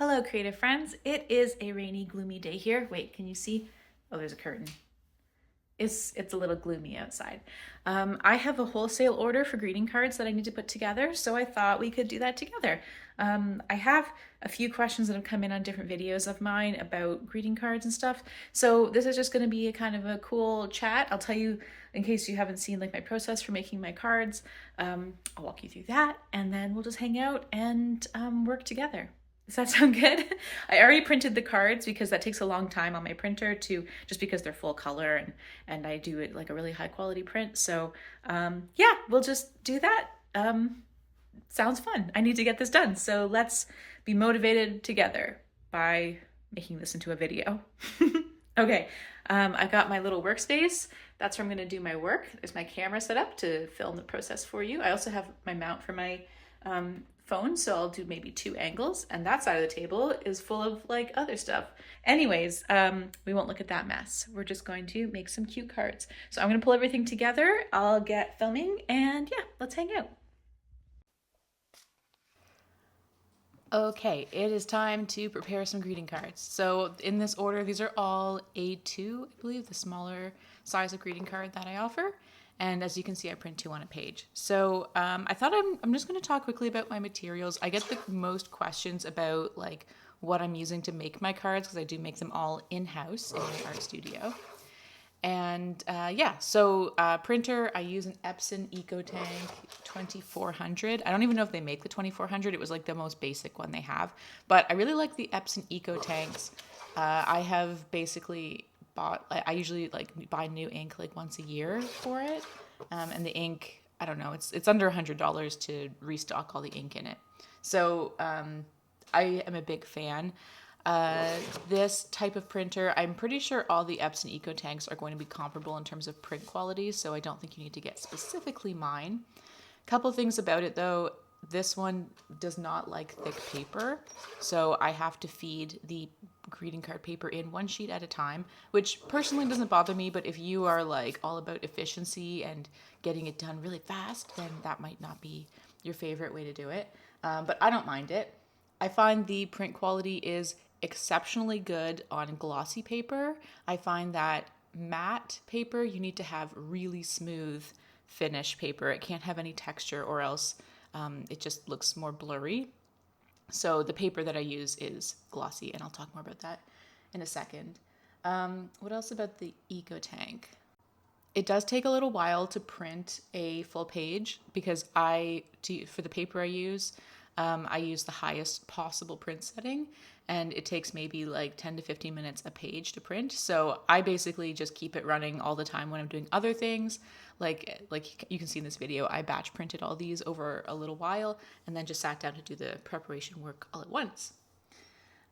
Hello, creative friends. It is a rainy, gloomy day here. Wait, can you see? Oh, there's a curtain. It's a little gloomy outside. I have a wholesale order for greeting cards that I need to put together, so I thought we could do that together. I have a few questions that have come in on different videos of mine about greeting cards and stuff. So this is just going to be a kind of a cool chat. I'll tell you, in case you haven't seen like my process for making my cards, I'll walk you through that, and then we'll just hang out and work together. Does that sound good? I already printed the cards because that takes a long time on my printer to just because they're full color and I do it like a really high quality print. So yeah, we'll just do that. Sounds fun. I need to get this done. So let's be motivated together by making this into a video. Okay, I've got my little workspace. That's where I'm gonna do my work. There's my camera set up to film the process for you. I also have my mount for my phone, so I'll do maybe two angles, and that side of the table is full of like other stuff. Anyways, we won't look at that mess. We're just going to make some cute cards. So I'm gonna pull everything together. I'll get filming, and yeah, let's hang out. Okay, it is time to prepare some greeting cards. So in this order, these are all A2, I believe, the smaller size of greeting card that I offer. And as you can see, I print two on a page. So I thought I'm just going to talk quickly about my materials. I get the most questions about like what I'm using to make my cards because I do make them all in-house in my art studio. And yeah, so printer, I use an Epson EcoTank 2400. I don't even know if they make the 2400. It was like the most basic one they have. But I really like the Epson EcoTanks. I have basically bought, I usually like buy new ink like once a year for it. And the ink, I don't know, it's under $100 to restock all the ink in it. So I am a big fan. This type of printer, I'm pretty sure all the Epson EcoTanks are going to be comparable in terms of print quality, so I don't think you need to get specifically mine. Couple things about it though, this one does not like thick paper, so I have to feed the greeting card paper in one sheet at a time, which personally doesn't bother me, but if you are like all about efficiency and getting it done really fast, then that might not be your favorite way to do it. But I don't mind it. I find the print quality is exceptionally good on glossy paper. I find that matte paper, you need to have really smooth finish paper. It can't have any texture or else it just looks more blurry. So the paper that I use is glossy, and I'll talk more about that in a second. What else about the EcoTank? It does take a little while to print a full page because for the paper I use the highest possible print setting, and it takes maybe like 10 to 15 minutes a page to print. So I basically just keep it running all the time when I'm doing other things. Like you can see in this video, I batch printed all these over a little while and then just sat down to do the preparation work all at once.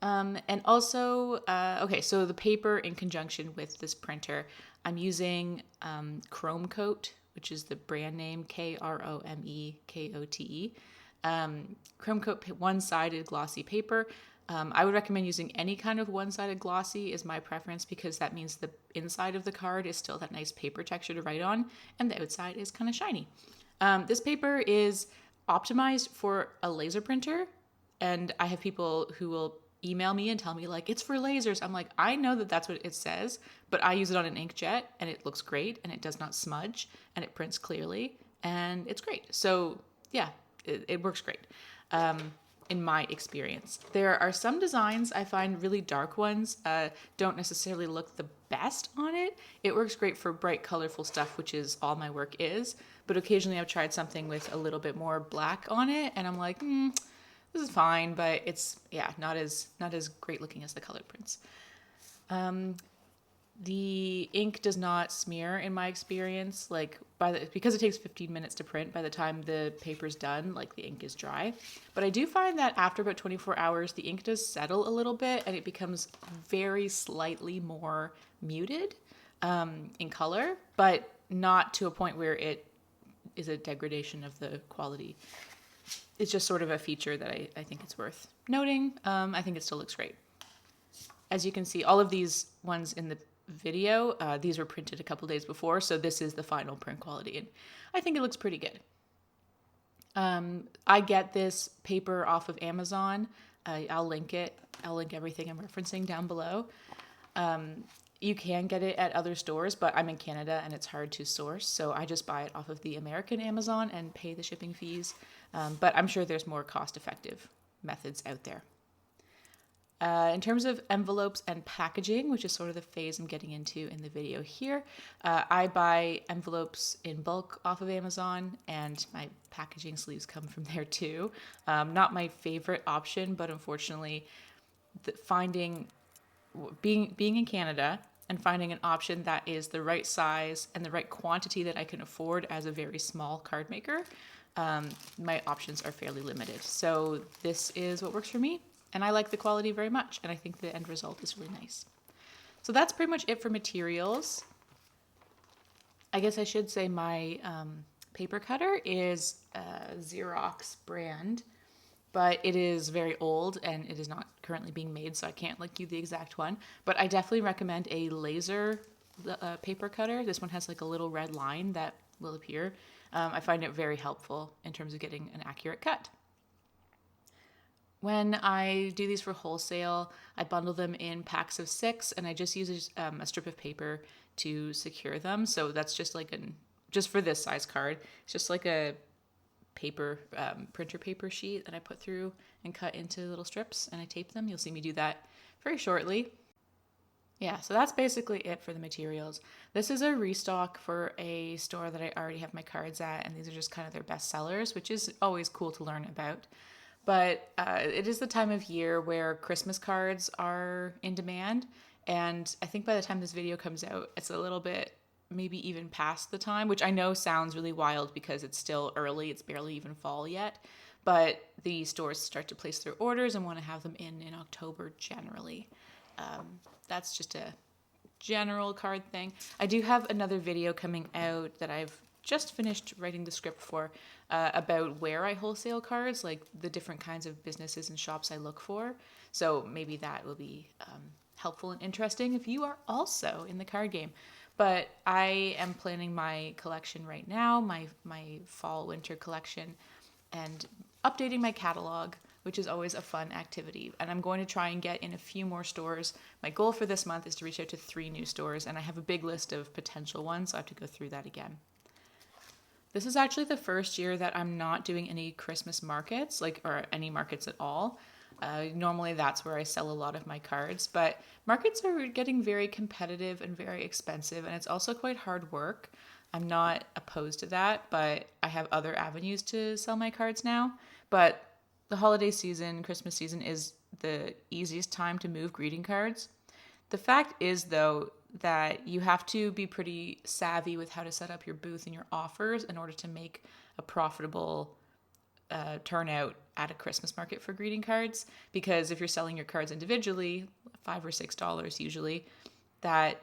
And also, okay, so the paper in conjunction with this printer, I'm using Chrome Coat, which is the brand name, KROMEKOTE. Chrome Coat one-sided glossy paper. I would recommend using any kind of one-sided glossy is my preference because that means the inside of the card is still that nice paper texture to write on and the outside is kind of shiny. This paper is optimized for a laser printer, and I have people who will email me and tell me like it's for lasers. I'm like, I know that that's what it says, but I use it on an inkjet and it looks great and it does not smudge and it prints clearly and it's great. So yeah, it works great in my experience. There are some designs I find really dark ones don't necessarily look the best on it. It works great for bright, colorful stuff, which is all my work is. But occasionally I've tried something with a little bit more black on it, and I'm like, this is fine, but it's not as great looking as the colored prints. The ink does not smear in my experience. Like because it takes 15 minutes to print, by the time the paper's done, like the ink is dry. But I do find that after about 24 hours, the ink does settle a little bit and it becomes very slightly more muted in color, but not to a point where it is a degradation of the quality. It's just sort of a feature that I think it's worth noting. I think it still looks great. As you can see, all of these ones in the video, these were printed a couple days before, so this is the final print quality, and I think it looks pretty good. I get this paper off of Amazon. I'll link it. I'll link everything I'm referencing down below. You can get it at other stores, but I'm in Canada and it's hard to source, so I just buy it off of the American Amazon and pay the shipping fees. But I'm sure there's more cost-effective methods out there. In terms of envelopes and packaging, which is sort of the phase I'm getting into in the video here, I buy envelopes in bulk off of Amazon, and my packaging sleeves come from there too. Not my favorite option, but unfortunately, being in Canada and finding an option that is the right size and the right quantity that I can afford as a very small card maker, my options are fairly limited. So this is what works for me. And I like the quality very much, and I think the end result is really nice. So that's pretty much it for materials. I guess I should say my paper cutter is a Xerox brand, but it is very old and it is not currently being made, so I can't give you the exact one. But I definitely recommend a laser paper cutter. This one has like a little red line that will appear. I find it very helpful in terms of getting an accurate cut. When I do these for wholesale, I bundle them in packs of 6, and I just use a strip of paper to secure them. So that's just just for this size card, it's just like a paper, printer paper sheet that I put through and cut into little strips, and I tape them. You'll see me do that very shortly. Yeah, so that's basically it for the materials. This is a restock for a store that I already have my cards at, and these are just kind of their best sellers, which is always cool to learn about. But it is the time of year where Christmas cards are in demand. And I think by the time this video comes out, it's a little bit maybe even past the time, which I know sounds really wild because it's still early. It's barely even fall yet. But the stores start to place their orders and want to have them in October generally. That's just a general card thing. I do have another video coming out that I've just finished writing the script for about where I wholesale cards, like the different kinds of businesses and shops I look for. So maybe that will be helpful and interesting if you are also in the card game. But I am planning my collection right now, my fall-winter collection, and updating my catalog, which is always a fun activity. And I'm going to try and get in a few more stores. My goal for this month is to reach out to 3 new stores, and I have a big list of potential ones, so I have to go through that again. This is actually the first year that I'm not doing any Christmas markets, or any markets at all. Normally that's where I sell a lot of my cards, but markets are getting very competitive and very expensive, and it's also quite hard work. I'm not opposed to that, but I have other avenues to sell my cards now. But the holiday season, Christmas season, is the easiest time to move greeting cards. The fact is, though, that you have to be pretty savvy with how to set up your booth and your offers in order to make a profitable turnout at a Christmas market for greeting cards. Because if you're selling your cards individually, $5 or $6 usually, that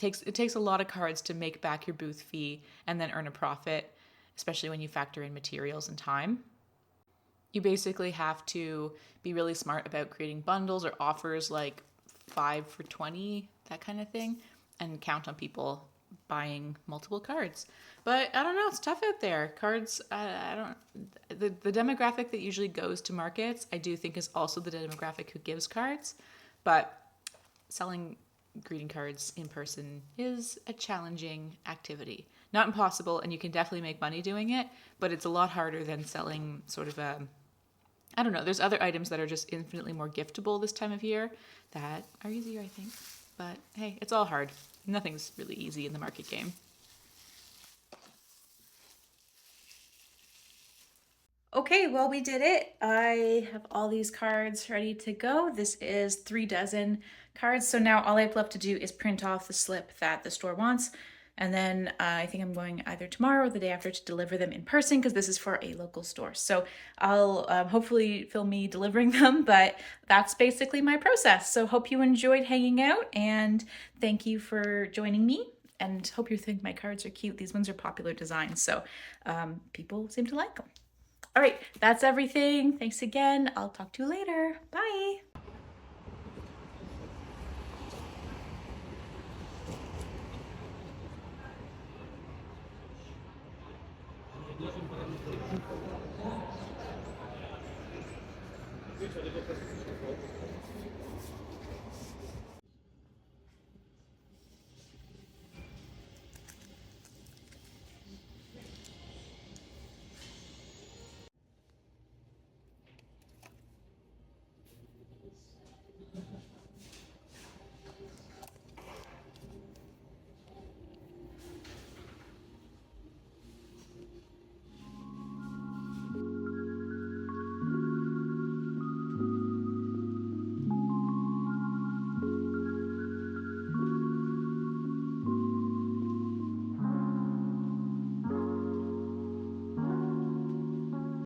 it takes a lot of cards to make back your booth fee and then earn a profit, especially when you factor in materials and time. You basically have to be really smart about creating bundles or offers like 5 for $20, that kind of thing, and count on people buying multiple cards. But I don't know, it's tough out there. Cards, the demographic that usually goes to markets, I do think is also the demographic who gives cards, but selling greeting cards in person is a challenging activity. Not impossible, and you can definitely make money doing it, but it's a lot harder than selling sort of I don't know, there's other items that are just infinitely more giftable this time of year that are easier, I think. But hey, it's all hard. Nothing's really easy in the market game. Okay, well, we did it. I have all these cards ready to go. This is 3 dozen cards. So now all I have left to do is print off the slip that the store wants. And then I think I'm going either tomorrow or the day after to deliver them in person because this is for a local store. So I'll hopefully film me delivering them, but that's basically my process. So hope you enjoyed hanging out, and thank you for joining me, and hope you think my cards are cute. These ones are popular designs, so people seem to like them. All right, that's everything. Thanks again. I'll talk to you later. Bye.